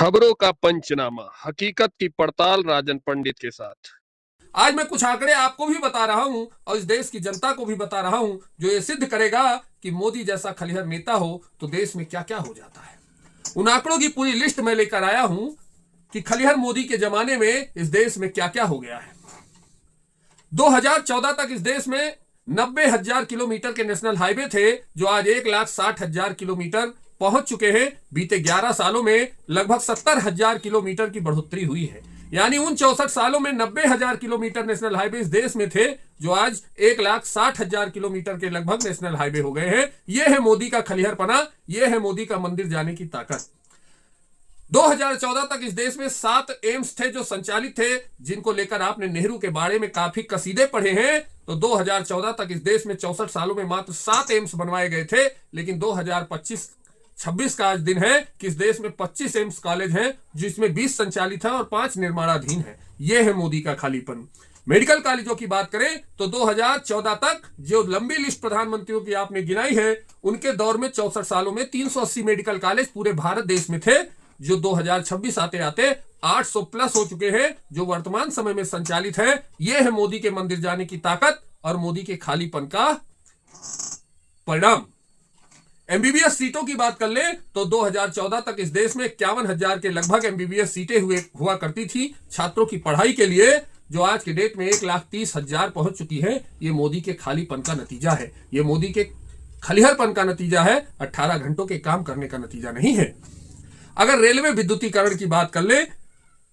खबरों का पंचनामा, हकीकत की पड़ताल राजन पंडित के साथ। आज मैं कुछ आंकड़े आपको भी बता रहा हूं और इस देश की जनता को भी बता रहा हूं जो ये सिद्ध करेगा कि मोदी जैसा खलिहर नेता हो तो देश में क्या क्या हो जाता है। उन आंकड़ों की पूरी लिस्ट मैं लेकर आया हूं कि खलिहर मोदी के जमाने में इस देश में क्या क्या हो गया है। 2014 तक इस देश में 90,000 किलोमीटर के नेशनल हाईवे थे जो आज 1,60,000 किलोमीटर पहुंच चुके हैं। बीते 11 सालों में लगभग 70,000 किलोमीटर की बढ़ोतरी हुई है। यानी उन 64 सालों में 90,000 किलोमीटर नेशनल हाईवे इस देश में थे जो आज 1,60,000 किलोमीटर के लगभग नेशनल हाईवे हो गए हैं। यह है मोदी का खलिहरपना, यह है मोदी का मंदिर जाने की ताकत। 2014 तक इस देश में 7 एम्स थे जो संचालित थे, जिनको लेकर आपने नेहरू के बारे में काफी कसीदे पढ़े हैं। तो 2014 तक इस देश में 64 सालों में मात्र 7 एम्स बनवाए गए थे, लेकिन 2025-26 का आज दिन है कि इस देश में 25 एम्स कॉलेज हैं जिसमें 20 संचालित हैं और 5 निर्माणाधीन हैं। यह है मोदी का खालीपन। मेडिकल कॉलेजों की बात करें तो 2014 तक जो लंबी लिस्ट प्रधानमंत्रियों की आपने गिनाई है, उनके दौर में 64 सालों में 380 मेडिकल कॉलेज पूरे भारत देश में थे, जो 2026 आते आते 800 प्लस हो चुके हैं जो वर्तमान समय में संचालित है। यह है मोदी के मंदिर जाने की ताकत और मोदी के खालीपन का परिणाम। एमबीबीएस सीटों की बात कर ले तो 2014 तक इस देश में 51,000 के लगभग एमबीबीएस सीटें हुआ करती थी छात्रों की पढ़ाई के लिए, जो आज के डेट में 1,30,000 पहुंच चुकी है। ये मोदी के खालीपन का नतीजा है, ये मोदी के खलिहरपन का नतीजा है, 18 घंटों के काम करने का नतीजा नहीं है। अगर रेलवे विद्युतीकरण की बात कर ले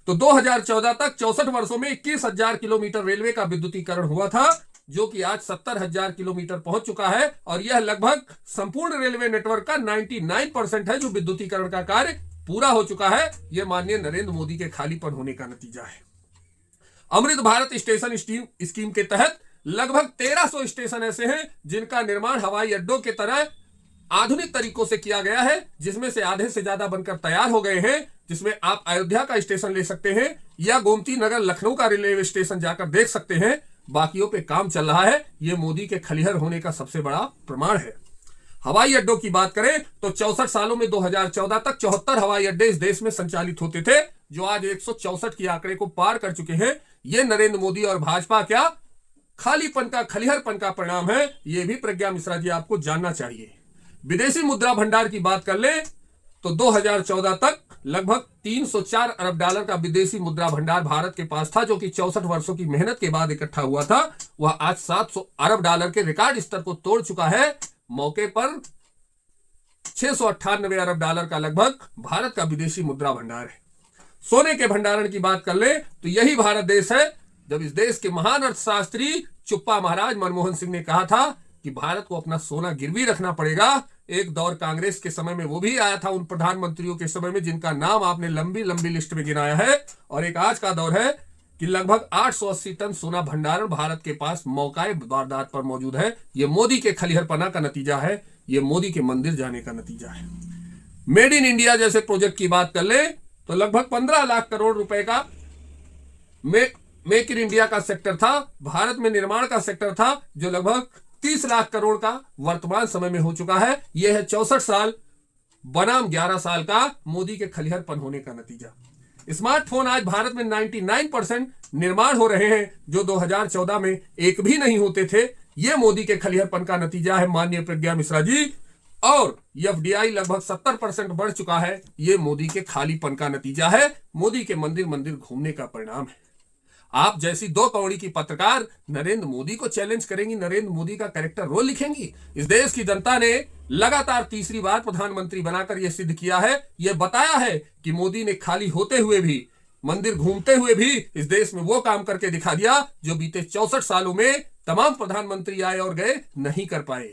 तो 2014 तक 64 वर्षों में 21,000 किलोमीटर रेलवे का विद्युतीकरण हुआ था, जो कि आज 70,000 किलोमीटर पहुंच चुका है और यह लगभग संपूर्ण रेलवे नेटवर्क का 99% है जो विद्युतीकरण का कार्य पूरा हो चुका है। यह माननीय नरेंद्र मोदी के खालीपन होने का नतीजा है। अमृत भारत स्टेशन स्कीम के तहत लगभग 1300 स्टेशन ऐसे हैं जिनका निर्माण हवाई अड्डों के तरह आधुनिक तरीकों से किया गया है, जिसमें से आधे से ज्यादा बनकर तैयार हो गए हैं, जिसमें आप अयोध्या का स्टेशन ले सकते हैं या गोमती नगर लखनऊ का रेलवे स्टेशन जाकर देख सकते हैं। बाकियों पे काम चल रहा है। यह मोदी के खलिहर होने का सबसे बड़ा प्रमाण है। हवाई अड्डों की बात करें तो 64 सालों में 2014 तक 74 हवाई अड्डे इस देश में संचालित होते थे, जो आज 164 की आंकड़े को पार कर चुके हैं। यह नरेंद्र मोदी और भाजपा क्या खालीपन का खलिहरपन का परिणाम है, यह भी प्रज्ञा मिश्रा जी आपको जानना चाहिए। विदेशी मुद्रा भंडार की बात कर ले तो 2014 तक लगभग 304 अरब डॉलर का विदेशी मुद्रा भंडार भारत के पास था, जो कि 64 वर्षों की मेहनत के बाद इकट्ठा हुआ था। वह आज 700 अरब डॉलर के रिकॉर्ड स्तर को तोड़ चुका है। मौके पर 698 अरब डॉलर का लगभग भारत का विदेशी मुद्रा भंडार है। सोने के भंडारण की बात कर ले तो यही भारत देश है जब इस देश के महान अर्थशास्त्री चुप्पा महाराज मनमोहन सिंह ने कहा था कि भारत को अपना सोना गिरवी रखना पड़ेगा। एक दौर कांग्रेस के समय में वो भी आया था उन प्रधानमंत्रियों के समय में जिनका नाम आपने लंबी लंबी लिस्ट में गिनाया है, और एक आज का दौर है कि लगभग 880 टन सोना भंडारण भारत के पास मौकाए वारदात पर मौजूद है। ये मोदी के खलिहरपना का नतीजा है, ये मोदी के मंदिर जाने का नतीजा है। मेड इन इंडिया जैसे प्रोजेक्ट की बात कर ले तो लगभग 15 लाख करोड़ रुपए का मेक इन इंडिया का सेक्टर था, भारत में निर्माण का सेक्टर था, जो लगभग 30 लाख करोड़ का वर्तमान समय में हो चुका है। यह है 64 साल बनाम 11 साल का मोदी के खलिहरपन होने का नतीजा। स्मार्टफोन आज भारत में 99% निर्माण हो रहे हैं, जो 2014 में एक भी नहीं होते थे। यह मोदी के खलिहरपन का नतीजा है माननीय प्रज्ञा मिश्रा जी। और एफडीआई लगभग 70% बढ़ चुका है। यह मोदी के खालीपन का नतीजा है, मोदी के मंदिर मंदिर घूमने का परिणाम है। आप जैसी 2 कौड़ी की पत्रकार नरेंद्र मोदी को चैलेंज करेंगी, नरेंद्र मोदी का कैरेक्टर रोल लिखेंगी। इस देश की जनता ने लगातार तीसरी बार प्रधानमंत्री बनाकर यह सिद्ध किया है, यह बताया है कि मोदी ने खाली होते हुए भी, मंदिर घूमते हुए भी इस देश में वो काम करके दिखा दिया जो बीते 64 सालों में तमाम प्रधानमंत्री आए और गए नहीं कर पाए।